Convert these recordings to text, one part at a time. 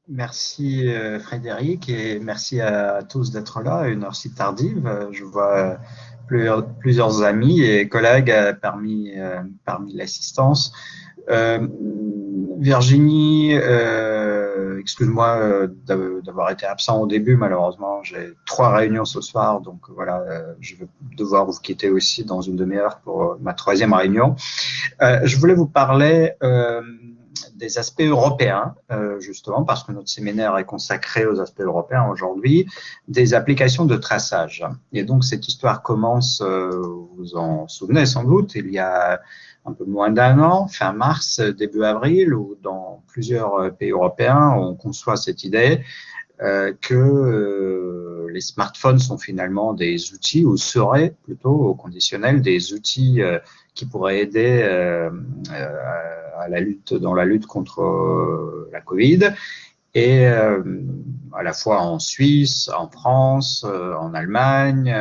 Merci Frédéric et merci à tous d'être là à une heure si tardive. Je vois plusieurs amis et collègues parmi l'assistance. Euh, Virginie, excuse-moi d'avoir été absent au début. Malheureusement, j'ai 3 réunions ce soir, donc voilà, je vais devoir vous quitter aussi dans une demi-heure pour ma troisième réunion. Je voulais vous parler des aspects européens, justement, parce que notre séminaire est consacré aux aspects européens aujourd'hui, des applications de traçage. Et donc, cette histoire commence, vous en souvenez sans doute, il y a un peu moins d'un an, fin mars, début avril, où dans plusieurs pays européens, on conçoit cette idée que les smartphones sont finalement des outils, ou seraient plutôt au conditionnel des outils qui pourraient aider à dans la lutte contre la Covid. Et à la fois en Suisse, en France, en Allemagne,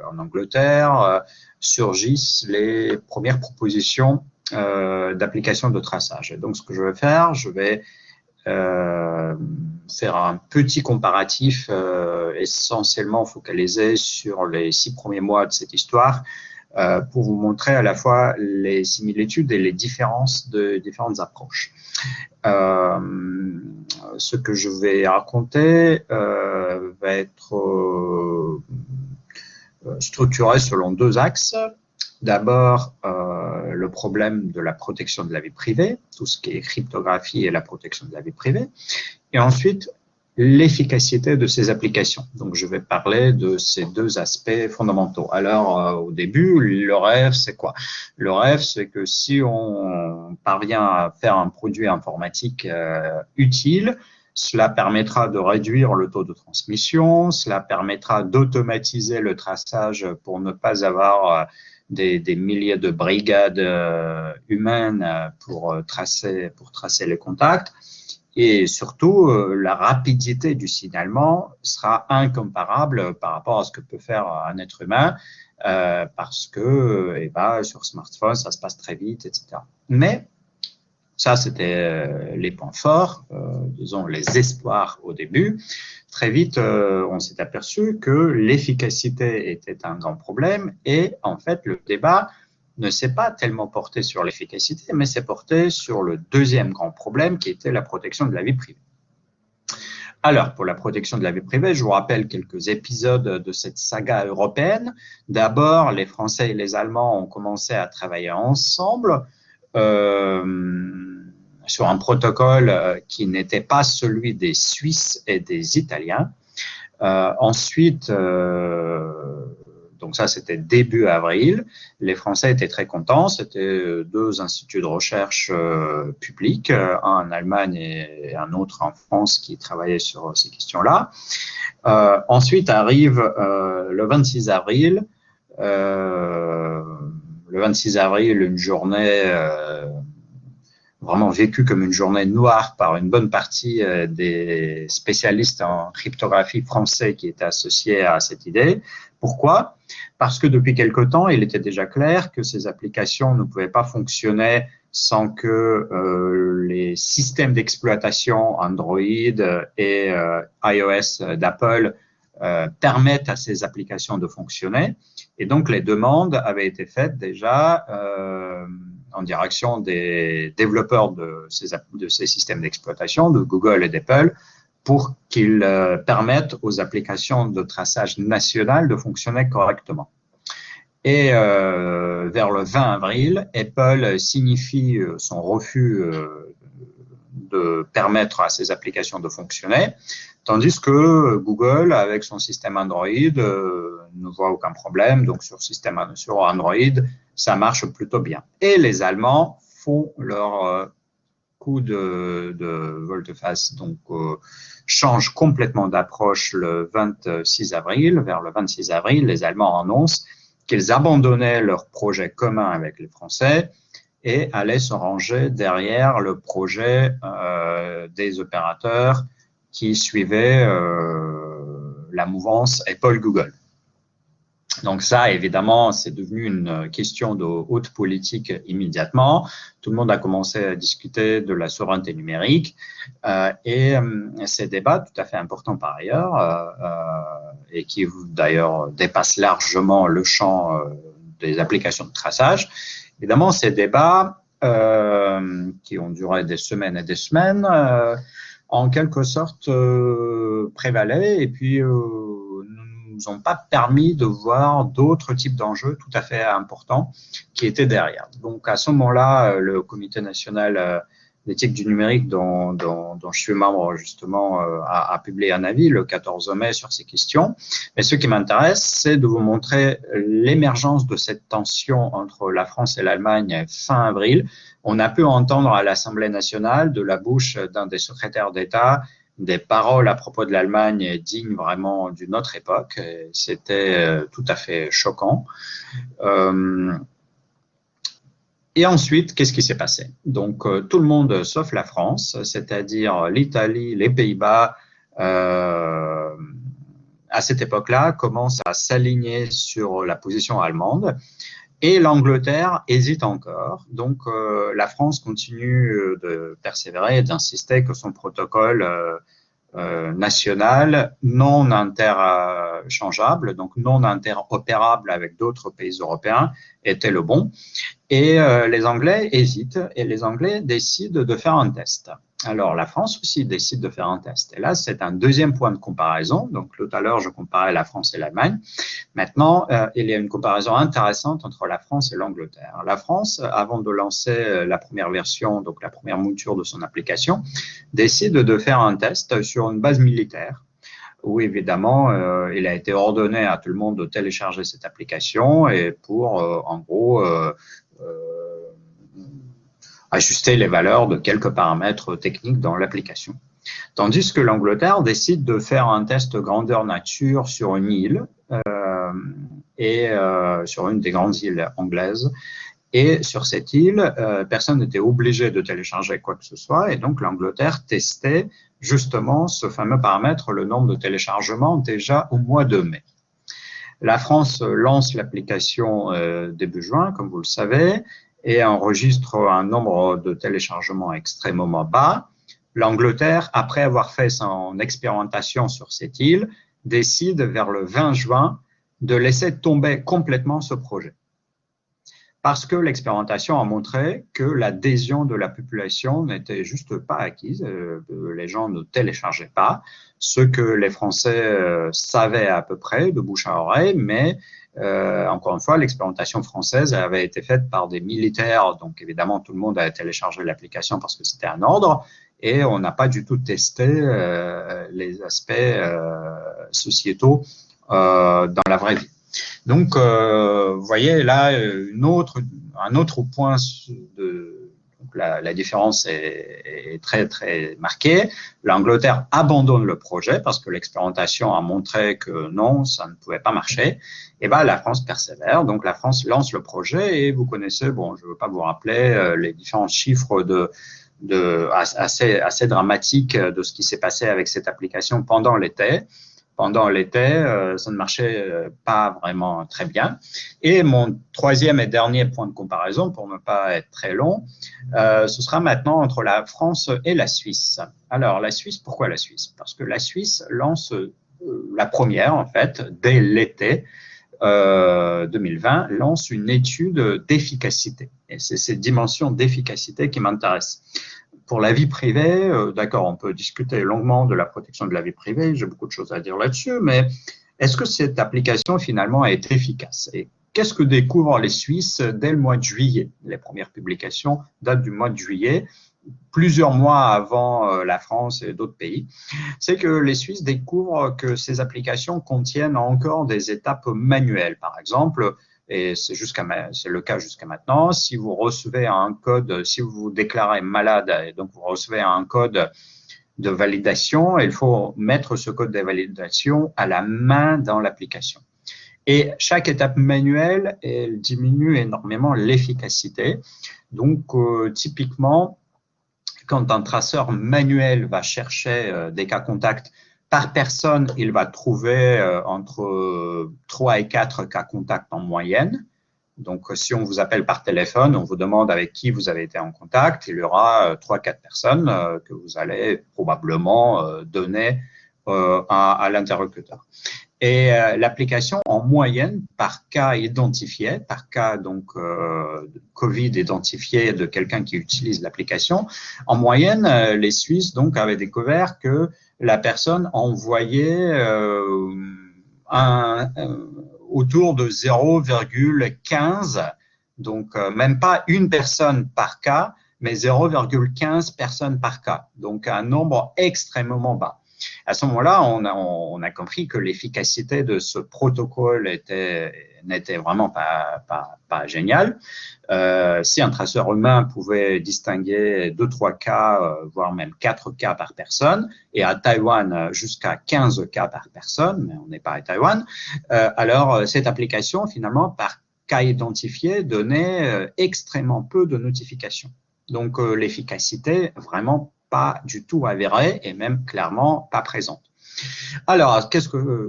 en Angleterre, surgissent les premières propositions d'applications de traçage. Et donc, ce que je vais faire, je vais faire un petit comparatif essentiellement focalisé sur les 6 premiers mois de cette histoire pour vous montrer à la fois les similitudes et les différences de différentes approches. Ce que je vais raconter va être structuré selon 2 axes. D'abord, le problème de la protection de la vie privée, tout ce qui est cryptographie et la protection de la vie privée. Et ensuite, l'efficacité de ces applications. Donc, je vais parler de ces 2 aspects fondamentaux. Alors, au début, le rêve, c'est quoi? Le rêve, c'est que si on parvient à faire un produit informatique utile, cela permettra de réduire le taux de transmission, cela permettra d'automatiser le traçage pour ne pas avoir des milliers de brigades humaines pour tracer les contacts. Et surtout, la rapidité du signalement sera incomparable par rapport à ce que peut faire un être humain, parce que sur smartphone, ça se passe très vite, etc. Mais ça, c'était les points forts, disons les espoirs au début. Très vite, on s'est aperçu que l'efficacité était un grand problème et en fait, le débat ne s'est pas tellement porté sur l'efficacité, mais s'est porté sur le deuxième grand problème qui était la protection de la vie privée. Alors, pour la protection de la vie privée, je vous rappelle quelques épisodes de cette saga européenne. D'abord, les Français et les Allemands ont commencé à travailler ensemble sur un protocole qui n'était pas celui des Suisses et des Italiens. Ensuite, donc ça c'était début avril, les Français étaient très contents, c'était 2 instituts de recherche publics, un en Allemagne et un autre en France qui travaillaient sur ces questions-là. Ensuite arrive le 26 avril, une journée vraiment vécue comme une journée noire par une bonne partie des spécialistes en cryptographie français qui étaient associés à cette idée. Pourquoi? Parce que depuis quelque temps, il était déjà clair que ces applications ne pouvaient pas fonctionner sans que les systèmes d'exploitation Android et iOS d'Apple permettent à ces applications de fonctionner. Et donc, les demandes avaient été faites déjà en direction des développeurs de ces systèmes d'exploitation, de Google et d'Apple, pour qu'ils permettent aux applications de traçage national de fonctionner correctement. Et vers le 20 avril, Apple signifie son refus de permettre à ces applications de fonctionner, tandis que Google, avec son système Android, ne voit aucun problème. Donc, sur Android, ça marche plutôt bien. Et les Allemands font leur coup de volte-face, donc changent complètement d'approche le 26 avril. Vers le 26 avril, les Allemands annoncent qu'ils abandonnaient leur projet commun avec les Français et allaient se ranger derrière le projet des opérateurs qui suivaient la mouvance Apple-Google. Donc ça, évidemment, c'est devenu une question de haute politique immédiatement. Tout le monde a commencé à discuter de la souveraineté numérique et ces débats, tout à fait importants par ailleurs, et qui d'ailleurs dépassent largement le champ des applications de traçage. Évidemment, ces débats qui ont duré des semaines et des semaines, en quelque sorte prévalaient et puis nous ont pas permis de voir d'autres types d'enjeux tout à fait importants qui étaient derrière. Donc à ce moment-là, le Comité national d'éthique du numérique dont je suis membre justement a publié un avis le 14 mai sur ces questions. Mais ce qui m'intéresse, c'est de vous montrer l'émergence de cette tension entre la France et l'Allemagne fin avril. On a pu entendre à l'Assemblée nationale de la bouche d'un des secrétaires d'État des paroles à propos de l'Allemagne dignes vraiment d'une autre époque. C'était tout à fait choquant. Et ensuite, qu'est-ce qui s'est passé? Donc, tout le monde, sauf la France, c'est-à-dire l'Italie, les Pays-Bas, à cette époque-là, commencent à s'aligner sur la position allemande. Et l'Angleterre hésite encore. Donc, la France continue de persévérer et d'insister que son protocole national non interchangeable, donc non interopérable avec d'autres pays européens, était le bon. Et les Anglais hésitent et les Anglais décident de faire un test. Alors, la France aussi décide de faire un test. Et là, c'est un deuxième point de comparaison. Donc, tout à l'heure, je comparais la France et l'Allemagne. Maintenant, il y a une comparaison intéressante entre la France et l'Angleterre. La France, avant de lancer la première version, donc la première mouture de son application, décide de faire un test sur une base militaire où, évidemment, il a été ordonné à tout le monde de télécharger cette application et pour, en gros, ajuster les valeurs de quelques paramètres techniques dans l'application. Tandis que l'Angleterre décide de faire un test grandeur nature sur une île sur une des grandes îles anglaises. Et sur cette île, personne n'était obligé de télécharger quoi que ce soit. Et donc, l'Angleterre testait justement ce fameux paramètre, le nombre de téléchargements, déjà au mois de mai. La France lance l'application début juin, comme vous le savez, et enregistre un nombre de téléchargements extrêmement bas. L'Angleterre, après avoir fait son expérimentation sur cette île, décide vers le 20 juin de laisser tomber complètement ce projet. Parce que l'expérimentation a montré que l'adhésion de la population n'était juste pas acquise. Les gens ne téléchargeaient pas, ce que les Français savaient à peu près de bouche à oreille, mais encore une fois, l'expérimentation française avait été faite par des militaires, donc évidemment tout le monde a téléchargé l'application parce que c'était un ordre, et on n'a pas du tout testé les aspects sociétaux dans la vraie vie. Donc, vous voyez là un autre point donc la différence est très très marquée. L'Angleterre abandonne le projet parce que l'expérimentation a montré que non, ça ne pouvait pas marcher. Et ben la France persévère. Donc la France lance le projet et vous connaissez, bon, je ne veux pas vous rappeler les différents chiffres assez dramatiques de ce qui s'est passé avec cette application pendant l'été. Pendant l'été, ça ne marchait pas vraiment très bien. Et mon troisième et dernier point de comparaison, pour ne pas être très long, ce sera maintenant entre la France et la Suisse. Alors, la Suisse, pourquoi la Suisse? Parce que la Suisse lance la première, en fait, dès l'été 2020, lance une étude d'efficacité. Et c'est cette dimension d'efficacité qui m'intéresse. Pour la vie privée, d'accord, on peut discuter longuement de la protection de la vie privée, j'ai beaucoup de choses à dire là-dessus, mais est-ce que cette application finalement est efficace? Et qu'est-ce que découvrent les Suisses dès le mois de juillet? Les premières publications datent du mois de juillet, plusieurs mois avant la France et d'autres pays. C'est que les Suisses découvrent que ces applications contiennent encore des étapes manuelles. Par exemple, et c'est le cas jusqu'à maintenant, si vous recevez un code, si vous vous déclarez malade et donc vous recevez un code de validation, il faut mettre ce code de validation à la main dans l'application. Et chaque étape manuelle, elle diminue énormément l'efficacité. Donc, typiquement, quand un traceur manuel va chercher des cas contacts Par personne, il va trouver entre 3 et 4 cas contacts en moyenne. Donc, si on vous appelle par téléphone, on vous demande avec qui vous avez été en contact, il y aura 3-4 personnes que vous allez probablement donner à l'interlocuteur. Et l'application, en moyenne, par cas identifié, par cas donc Covid identifié de quelqu'un qui utilise l'application, en moyenne, les Suisses donc avaient découvert que la personne envoyait autour de 0,15, donc même pas une personne par cas, mais 0,15 personnes par cas, donc un nombre extrêmement bas. À ce moment-là, on a compris que l'efficacité de ce protocole n'était vraiment pas géniale. Si un traceur humain pouvait distinguer 2-3 cas, voire même 4 cas par personne, et à Taïwan jusqu'à 15 cas par personne, mais on n'est pas à Taïwan, alors cette application, finalement, par cas identifié, donnait extrêmement peu de notifications. Donc l'efficacité, vraiment pas du tout avérée et même clairement pas présente. Alors,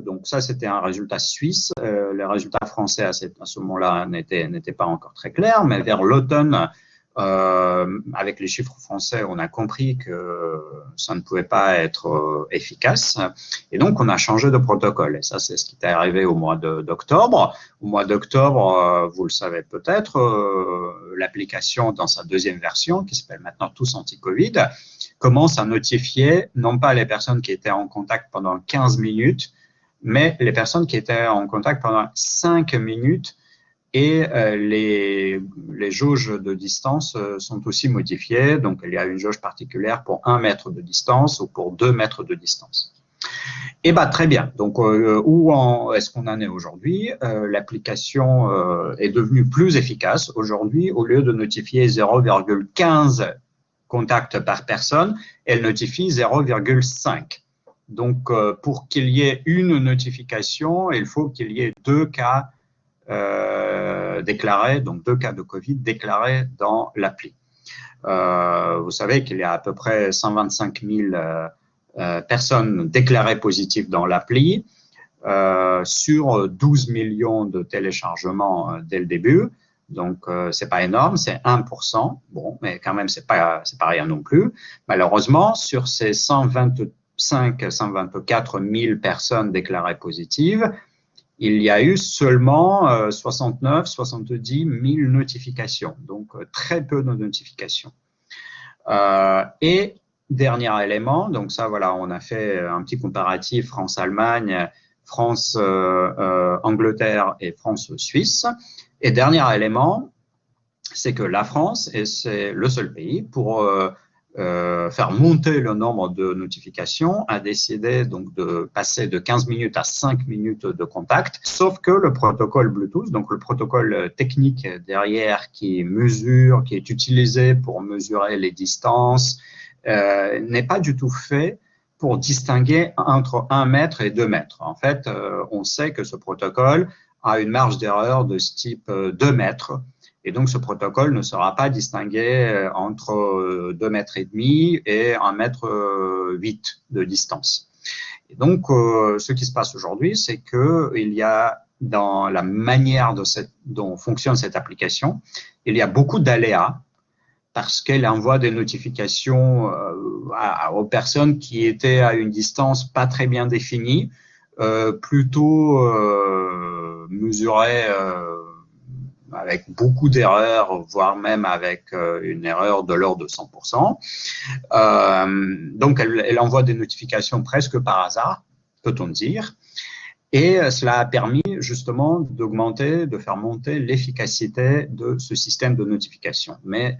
donc ça, c'était un résultat suisse. Les résultats français à ce moment-là n'étaient pas encore très clairs, mais vers l'automne, avec les chiffres français, on a compris que ça ne pouvait pas être efficace. Et donc, on a changé de protocole. Et ça, c'est ce qui est arrivé au mois d'octobre. Au mois d'octobre, vous le savez peut-être, l'application dans sa deuxième version, qui s'appelle maintenant Tous Anti-Covid, commence à notifier non pas les personnes qui étaient en contact pendant 15 minutes, mais les personnes qui étaient en contact pendant 5 minutes. Et les jauges de distance sont aussi modifiées. Donc, il y a une jauge particulière pour 1 mètre de distance ou pour 2 mètres de distance. Et bien, très bien. Donc, où est-ce qu'on en est aujourd'hui? L'application est devenue plus efficace. Aujourd'hui, au lieu de notifier 0,15 contacts par personne, elle notifie 0,5. Donc, pour qu'il y ait une notification, il faut qu'il y ait 2 cas déclarés, donc 2 cas de Covid déclarés dans l'appli. Vous savez qu'il y a à peu près 125 000 personnes déclarées positives dans l'appli sur 12 millions de téléchargements dès le début. Donc, c'est pas énorme, c'est 1%. Bon, mais quand même, c'est pas rien non plus. Malheureusement, sur ces 124 000 personnes déclarées positives, il y a eu seulement 70 000 notifications, donc très peu de notifications. Et dernier élément, donc ça, voilà, on a fait un petit comparatif France-Allemagne, France-Angleterre et France-Suisse. Et dernier élément, c'est que la France, et c'est le seul pays pour faire monter le nombre de notifications, a décidé donc de passer de 15 minutes à 5 minutes de contact, sauf que le protocole Bluetooth, donc le protocole technique derrière qui est utilisé pour mesurer les distances, n'est pas du tout fait pour distinguer entre 1 mètre et 2 mètres. En fait, on sait que ce protocole a une marge d'erreur de ce type 2 mètres. Et donc, ce protocole ne sera pas distingué entre 2 mètres et demi et 1 mètre 8 de distance. Et donc, ce qui se passe aujourd'hui, c'est qu'il y a dans la manière dont fonctionne cette application, il y a beaucoup d'aléas parce qu'elle envoie des notifications aux personnes qui étaient à une distance pas très bien définie, plutôt mesurée avec beaucoup d'erreurs, voire même avec une erreur de l'ordre de 100%. Donc, elle envoie des notifications presque par hasard, peut-on dire. Et cela a permis justement de faire monter l'efficacité de ce système de notification. Mais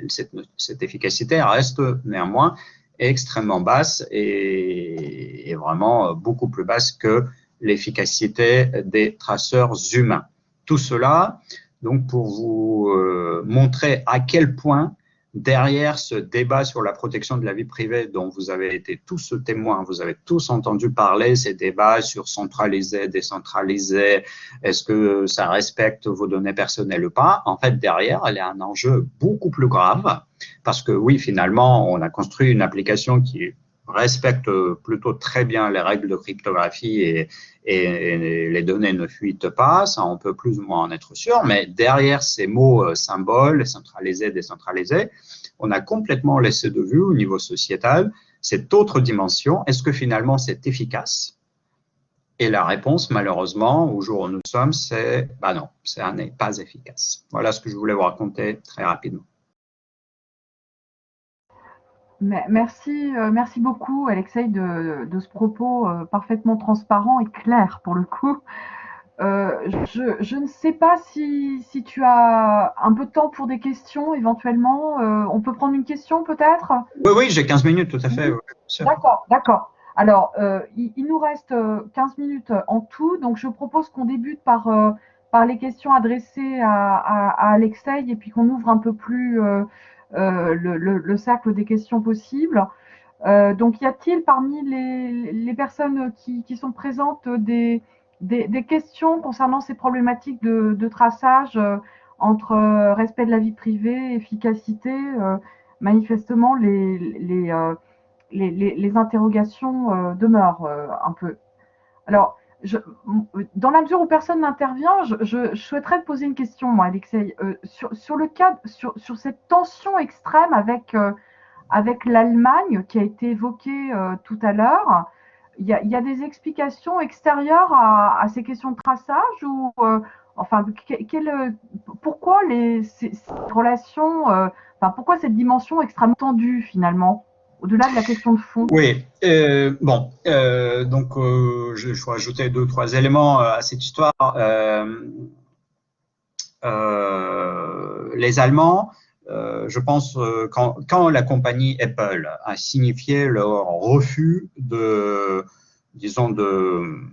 cette efficacité reste néanmoins extrêmement basse et vraiment beaucoup plus basse que l'efficacité des traceurs humains. Tout cela, donc, pour vous montrer à quel point derrière ce débat sur la protection de la vie privée dont vous avez été tous témoins, vous avez tous entendu parler, ces débats sur centraliser, décentraliser, est-ce que ça respecte vos données personnelles ou pas? En fait, derrière, il y a un enjeu beaucoup plus grave parce que oui, finalement, on a construit une application qui respecte plutôt très bien les règles de cryptographie et les données ne fuitent pas, ça on peut plus ou moins en être sûr, mais derrière ces mots symboles, centralisés, décentralisés, on a complètement laissé de vue au niveau sociétal cette autre dimension. Est-ce que finalement c'est efficace? Et la réponse, malheureusement, au jour où nous sommes, c'est bah non, ça n'est pas efficace. Voilà ce que je voulais vous raconter très rapidement. Merci, merci beaucoup, Alexei, de ce propos parfaitement transparent et clair pour le coup. Je ne sais pas si tu as un peu de temps pour des questions éventuellement. On peut prendre une question peut-être? Oui, oui, j'ai 15 minutes, tout à fait. Oui. Oui, bien sûr. D'accord, d'accord. Alors, il nous reste 15 minutes en tout, donc je propose qu'on débute par les questions adressées à Alexei et puis qu'on ouvre un peu plus le cercle des questions possibles. Donc, y a-t-il parmi les personnes qui sont présentes des questions concernant ces problématiques de traçage entre respect de la vie privée, efficacité manifestement, les interrogations demeurent un peu. Alors, dans la mesure où personne n'intervient, je souhaiterais te poser une question, moi, Alexei. Sur le cas, sur cette tension extrême avec l'Allemagne qui a été évoquée tout à l'heure, il y a des explications extérieures à ces questions de traçage ou enfin pourquoi ces relations enfin pourquoi cette dimension extrêmement tendue finalement au-delà de la question de fond. Oui, bon, donc je faut ajouter deux, trois éléments à cette histoire. Les Allemands, je pense, quand la compagnie Apple a signifié leur refus disons, de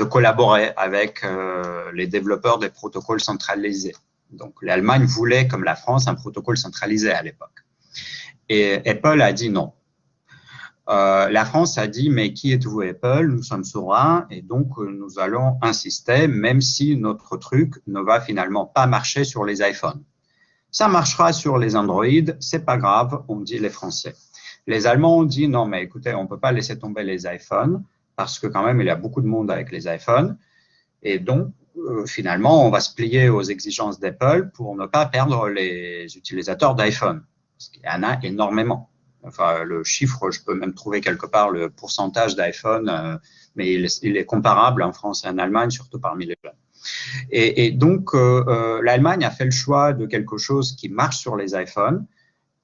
collaborer avec les développeurs des protocoles centralisés. Donc, l'Allemagne voulait, comme la France, un protocole centralisé à l'époque. Et Apple a dit non. La France a dit, mais qui êtes-vous Apple? Nous sommes souverains et donc nous allons insister, même si notre truc ne va finalement pas marcher sur les iPhones. Ça marchera sur les Android, c'est pas grave, ont dit les Français. Les Allemands ont dit, non, mais écoutez, on peut pas laisser tomber les iPhones parce que quand même, il y a beaucoup de monde avec les iPhones. Et donc, finalement, on va se plier aux exigences d'Apple pour ne pas perdre les utilisateurs d'iPhone. Parce qu'il y en a énormément. Enfin, le chiffre, je peux même trouver quelque part le pourcentage d'iPhone, mais il est comparable en France et en Allemagne, surtout parmi les jeunes. Et donc, l'Allemagne a fait le choix de quelque chose qui marche sur les iPhones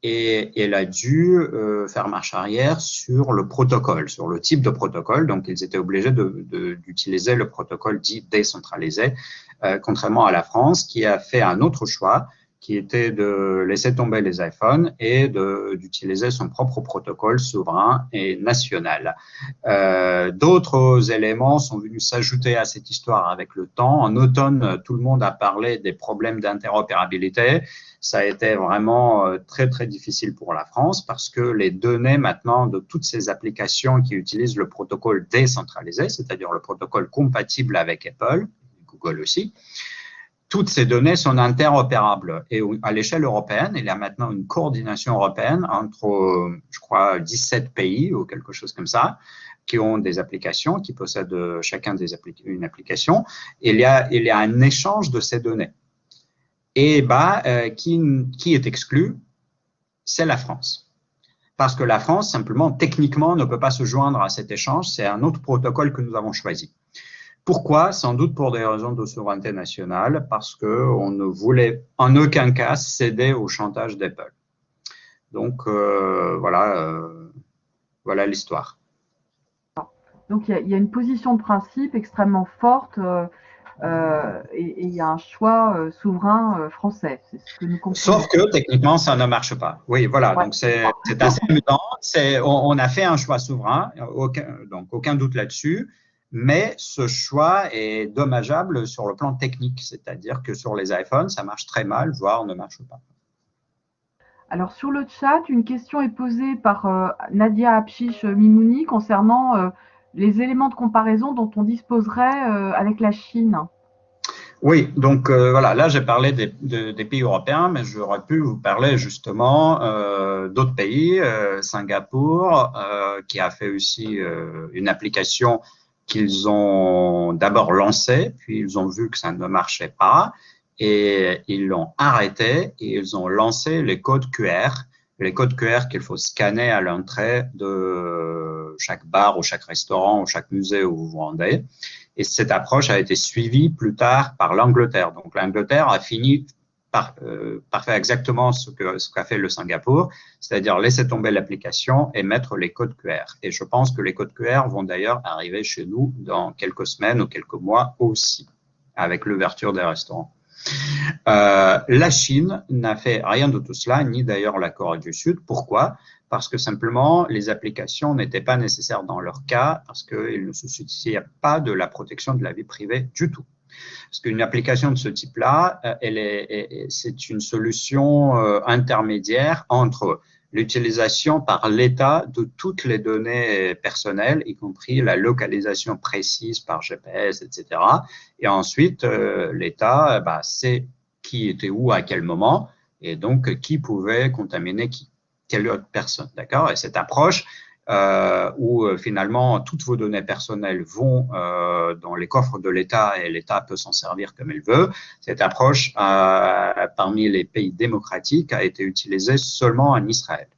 et elle a dû faire marche arrière sur le protocole, sur le type de protocole. Donc, ils étaient obligés d'utiliser le protocole dit décentralisé, contrairement à la France qui a fait un autre choix qui était de laisser tomber les iPhones et d'utiliser son propre protocole souverain et national. D'autres éléments sont venus s'ajouter à cette histoire avec le temps. En automne, tout le monde a parlé des problèmes d'interopérabilité. Ça a été vraiment très, très difficile pour la France parce que les données maintenant de toutes ces applications qui utilisent le protocole décentralisé, c'est-à-dire le protocole compatible avec Apple, Google aussi, toutes ces données sont interopérables. Et à l'échelle européenne, il y a maintenant une coordination européenne entre, je crois, 17 pays ou quelque chose comme ça, qui ont des applications, qui possèdent chacun une application. Et il y a un échange de ces données. Et qui est exclu? C'est la France. Parce que la France, simplement, techniquement, ne peut pas se joindre à cet échange. C'est un autre protocole que nous avons choisi. Pourquoi? Sans doute pour des raisons de souveraineté nationale, parce qu'on ne voulait en aucun cas céder au chantage d'Apple. Donc voilà l'histoire. Donc il y a une position de principe extrêmement forte et il y a un choix souverain français. C'est ce que nous comprenons. Sauf que techniquement, ça ne marche pas. Oui, voilà. Ouais. Donc c'est assez amusant. On a fait un choix souverain, aucun doute là-dessus. Mais ce choix est dommageable sur le plan technique, c'est-à-dire que sur les iPhones, ça marche très mal, voire ne marche pas. Alors sur le chat, une question est posée par Nadia Apchiche Mimouni concernant les éléments de comparaison dont on disposerait avec la Chine. Oui, donc voilà, là j'ai parlé des pays européens, mais j'aurais pu vous parler justement d'autres pays, Singapour, qui a fait aussi une application qu'ils ont d'abord lancée, puis ils ont vu que ça ne marchait pas, et ils l'ont arrêté, et ils ont lancé les codes QR qu'il faut scanner à l'entrée de chaque bar ou chaque restaurant ou chaque musée où vous vous rendez. Et cette approche a été suivie plus tard par l'Angleterre. Donc l'Angleterre a fini par faire exactement ce qu'a fait le Singapour, c'est-à-dire laisser tomber l'application et mettre les codes QR. Et je pense que les codes QR vont d'ailleurs arriver chez nous dans quelques semaines ou quelques mois aussi, avec l'ouverture des restaurants. La Chine n'a fait rien de tout cela, ni d'ailleurs la Corée du Sud. Pourquoi? Parce que simplement, les applications n'étaient pas nécessaires dans leur cas, parce qu'ils ne se souciaient pas de la protection de la vie privée du tout. Parce qu'une application de ce type-là, c'est une solution intermédiaire entre l'utilisation par l'État de toutes les données personnelles, y compris la localisation précise par GPS, etc. Et ensuite, l'État sait qui était où à quel moment, et donc qui pouvait contaminer qui, quelle autre personne. D'accord? Et cette approche où finalement toutes vos données personnelles vont dans les coffres de l'État et l'État peut s'en servir comme il veut. Cette approche, parmi les pays démocratiques, a été utilisée seulement en Israël.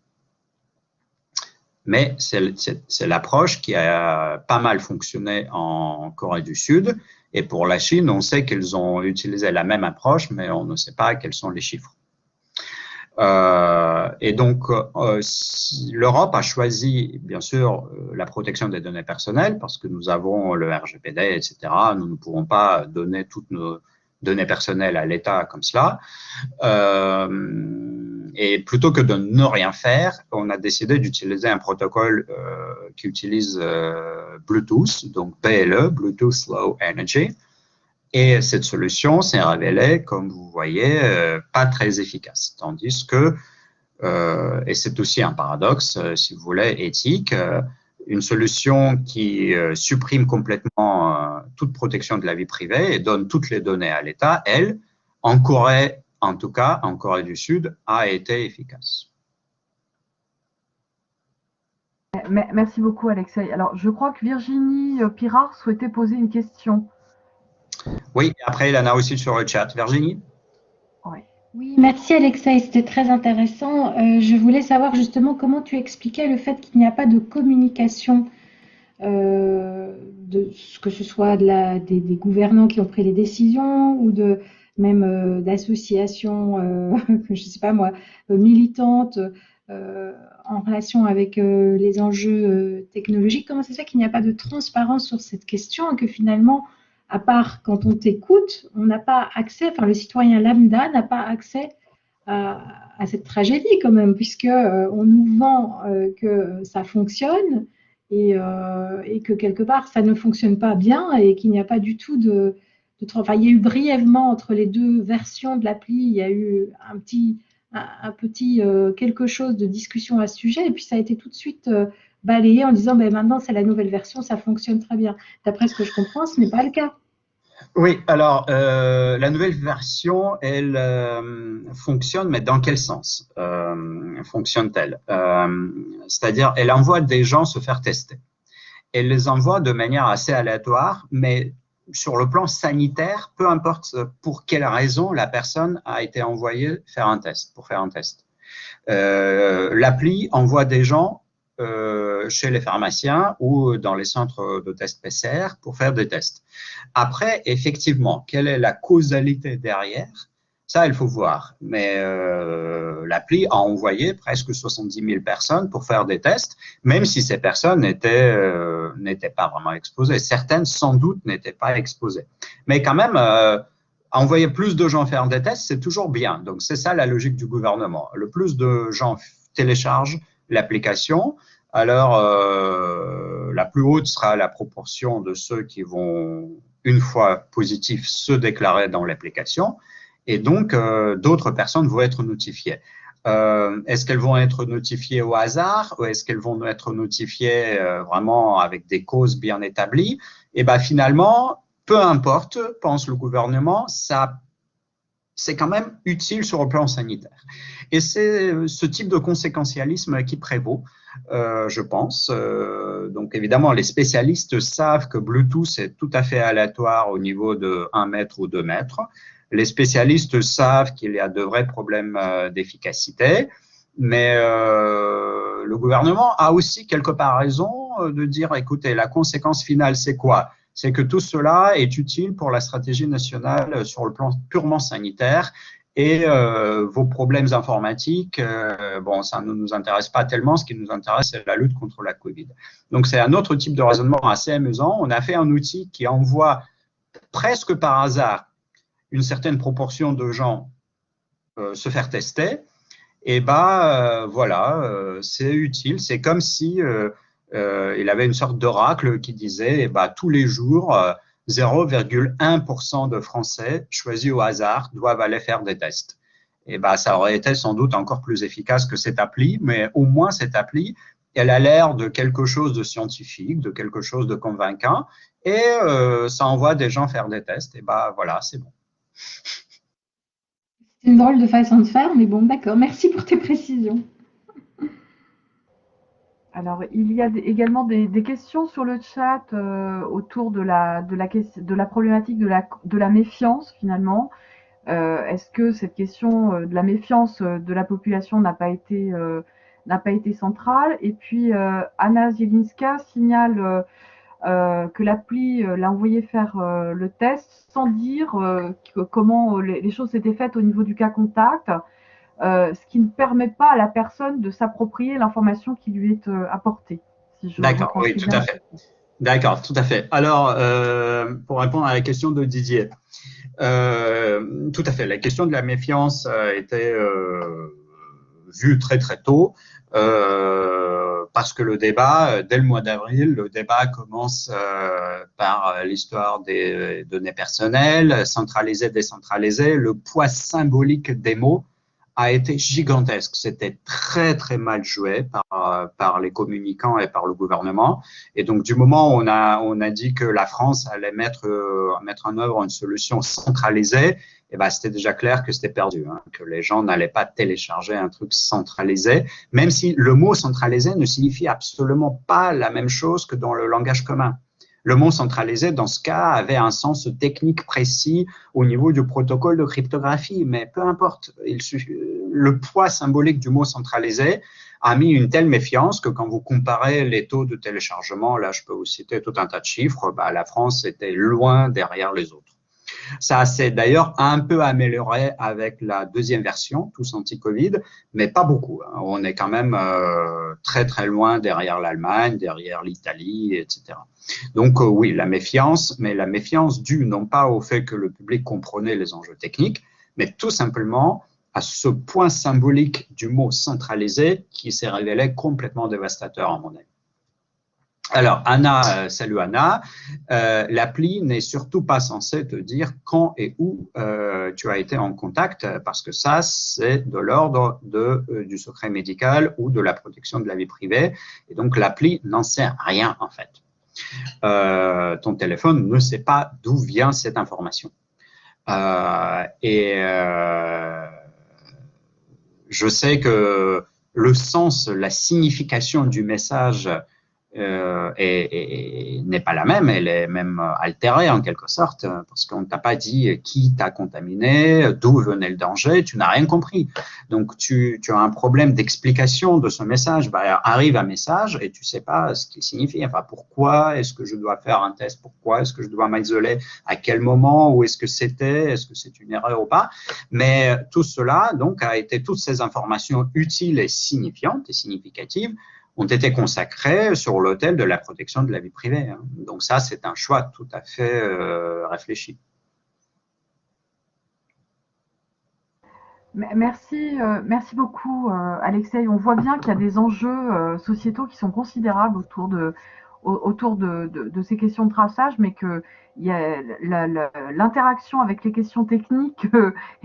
Mais c'est l'approche qui a pas mal fonctionné en Corée du Sud. Et pour la Chine, on sait qu'ils ont utilisé la même approche, mais on ne sait pas quels sont les chiffres. Et donc, l'Europe a choisi, bien sûr, la protection des données personnelles parce que nous avons le RGPD, etc. Nous ne pourrons pas donner toutes nos données personnelles à l'État comme cela. Et plutôt que de ne rien faire, on a décidé d'utiliser un protocole qui utilise Bluetooth, donc BLE, Bluetooth Low Energy. Et cette solution s'est révélée, comme vous voyez, pas très efficace. Tandis que, et c'est aussi un paradoxe, si vous voulez, éthique, une solution qui supprime complètement toute protection de la vie privée et donne toutes les données à l'État, elle, en Corée, en tout cas, en Corée du Sud, a été efficace. Merci beaucoup, Alexei. Alors, je crois que Virginie Pirard souhaitait poser une question. Oui, après, il y en a aussi sur le chat. Virginie? Oui, merci Alexei, c'était très intéressant. Je voulais savoir justement comment tu expliquais le fait qu'il n'y a pas de communication, que ce soit des gouvernants qui ont pris les décisions ou même d'associations, je ne sais pas moi, militantes en relation avec les enjeux technologiques. Comment ça se fait qu'il n'y a pas de transparence sur cette question et que finalement, à part quand on t'écoute, on n'a pas accès, enfin le citoyen lambda n'a pas accès à cette tragédie quand même, puisque on nous vend que ça fonctionne et que quelque part ça ne fonctionne pas bien et qu'il n'y a pas du tout enfin, il y a eu brièvement entre les deux versions de l'appli, il y a eu un petit quelque chose de discussion à ce sujet et puis ça a été tout de suite balayé en disant ben, maintenant c'est la nouvelle version, ça fonctionne très bien. D'après ce que je comprends, ce n'est pas le cas. Oui, alors la nouvelle version, elle fonctionne, mais dans quel sens fonctionne-t-elle? C'est-à-dire, elle envoie des gens se faire tester. Elle les envoie de manière assez aléatoire, mais sur le plan sanitaire, peu importe pour quelle raison la personne a été envoyée faire un test, pour faire un test. L'appli envoie des gens chez les pharmaciens ou dans les centres de tests PCR pour faire des tests. Après, effectivement, quelle est la causalité derrière? Ça, il faut voir. Mais l'appli a envoyé presque 70 000 personnes pour faire des tests, même si ces personnes n'étaient pas vraiment exposées. Certaines, sans doute, n'étaient pas exposées. Mais quand même, envoyer plus de gens faire des tests, c'est toujours bien. Donc, c'est ça la logique du gouvernement. Le plus de gens téléchargent l'application, alors la plus haute sera la proportion de ceux qui vont, une fois positifs, se déclarer dans l'application. Et donc, d'autres personnes vont être notifiées. Est-ce qu'elles vont être notifiées au hasard ou est-ce qu'elles vont être notifiées vraiment avec des causes bien établies? Et bien, finalement, peu importe, pense le gouvernement, c'est quand même utile sur le plan sanitaire. Et c'est ce type de conséquentialisme qui prévaut, je pense. Donc évidemment, les spécialistes savent que Bluetooth est tout à fait aléatoire au niveau de 1 mètre ou 2 mètres. Les spécialistes savent qu'il y a de vrais problèmes d'efficacité, mais le gouvernement a aussi quelque part raison de dire, écoutez, la conséquence finale, c'est quoi? C'est que tout cela est utile pour la stratégie nationale sur le plan purement sanitaire et vos problèmes informatiques, bon, ça ne nous intéresse pas tellement. Ce qui nous intéresse, c'est la lutte contre la Covid. Donc, c'est un autre type de raisonnement assez amusant. On a fait un outil qui envoie presque par hasard une certaine proportion de gens se faire tester. Et voilà, c'est utile. C'est comme si il avait une sorte d'oracle qui disait, tous les jours, 0,1% de Français choisis au hasard doivent aller faire des tests. Et ça aurait été sans doute encore plus efficace que cette appli, mais au moins cette appli, elle a l'air de quelque chose de scientifique, de quelque chose de convaincant, et ça envoie des gens faire des tests. Et voilà, c'est bon. C'est une drôle de façon de faire, mais bon, d'accord. Merci pour tes précisions. Alors, il y a également des questions sur le chat autour de la problématique de la méfiance, finalement. Est-ce que cette question de la méfiance de la population n'a pas été centrale? Et puis, Anna Zielinska signale que l'appli l'a envoyé faire le test sans dire comment les choses s'étaient faites au niveau du cas contact. Ce qui ne permet pas à la personne de s'approprier l'information qui lui est apportée. Si D'accord, oui, tout à fait. D'accord, tout à fait. Alors, pour répondre à la question de Didier, tout à fait, la question de la méfiance a été vue très très tôt, parce que le débat, dès le mois d'avril, le débat commence par l'histoire des données personnelles, centralisées, décentralisées, le poids symbolique des mots a été gigantesque. C'était très, très mal joué par les communicants et par le gouvernement. Et donc, du moment où on a dit que la France allait mettre en œuvre une solution centralisée, c'était déjà clair que c'était perdu, que les gens n'allaient pas télécharger un truc centralisé, même si le mot centralisé ne signifie absolument pas la même chose que dans le langage commun. Le mot centralisé, dans ce cas, avait un sens technique précis au niveau du protocole de cryptographie, mais peu importe. Le poids symbolique du mot centralisé a mis une telle méfiance que quand vous comparez les taux de téléchargement, là je peux vous citer tout un tas de chiffres, la France était loin derrière les autres. Ça s'est d'ailleurs un peu amélioré avec la deuxième version, tous anti-Covid, mais pas beaucoup. On est quand même très très loin derrière l'Allemagne, derrière l'Italie, etc. Donc oui, la méfiance, mais la méfiance due non pas au fait que le public comprenait les enjeux techniques, mais tout simplement à ce point symbolique du mot centralisé qui s'est révélé complètement dévastateur à mon avis. Alors, Anna, salut Anna, l'appli n'est surtout pas censée te dire quand et où tu as été en contact, parce que ça, c'est de l'ordre du secret médical ou de la protection de la vie privée, et donc l'appli n'en sait rien en fait. Ton téléphone ne sait pas d'où vient cette information. Je sais que le sens, la signification du message n'est pas la même, elle est même altérée en quelque sorte, parce qu'on ne t'a pas dit qui t'a contaminé, d'où venait le danger, tu n'as rien compris. Donc, tu as un problème d'explication de ce message. Arrive un message et tu ne sais pas ce qu'il signifie. Enfin, pourquoi est-ce que je dois faire un test? Pourquoi est-ce que je dois m'isoler? À quel moment? Où est-ce que c'était? Est-ce que c'est une erreur ou pas? Mais tout cela, donc, a été toutes ces informations utiles et signifiantes et significatives ont été consacrés sur l'autel de la protection de la vie privée. Donc ça, c'est un choix tout à fait réfléchi. Merci beaucoup, Alexei. On voit bien qu'il y a des enjeux sociétaux qui sont considérables autour de ces questions de traçage, mais que l'interaction avec les questions techniques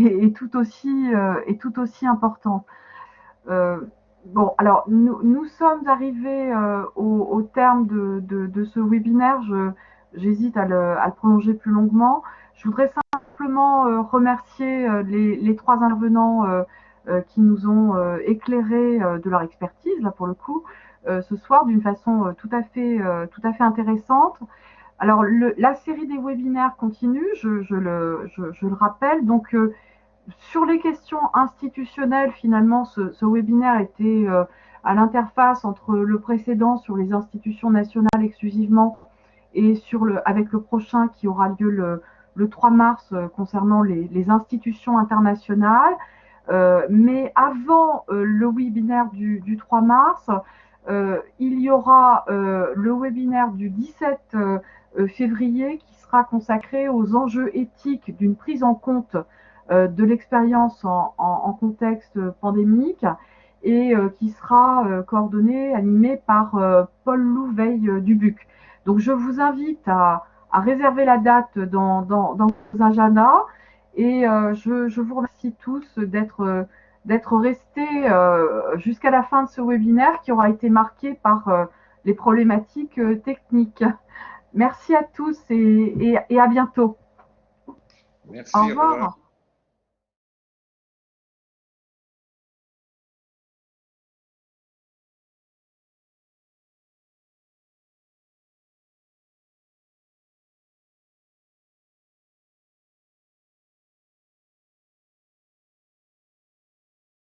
est tout aussi importante. Bon, alors nous sommes arrivés au terme de ce webinaire. j'hésite à le prolonger plus longuement. Je voudrais simplement remercier les trois intervenants qui nous ont éclairés de leur expertise, là pour le coup, ce soir d'une façon tout à fait intéressante. Alors, la série des webinaires continue, je le rappelle. Donc, sur les questions institutionnelles, finalement, ce webinaire était à l'interface entre le précédent sur les institutions nationales exclusivement et avec le prochain qui aura lieu le 3 mars concernant les institutions internationales. Mais avant le webinaire du 3 mars, il y aura le webinaire du 17 février qui sera consacré aux enjeux éthiques d'une prise en compte de l'expérience en contexte pandémique et qui sera coordonné, animé par Paul Louveil-Dubuc. Donc je vous invite à réserver la date dans vos agendas et je vous remercie tous d'être restés jusqu'à la fin de ce webinaire qui aura été marqué par les problématiques techniques. Merci à tous et à bientôt. Merci, au revoir.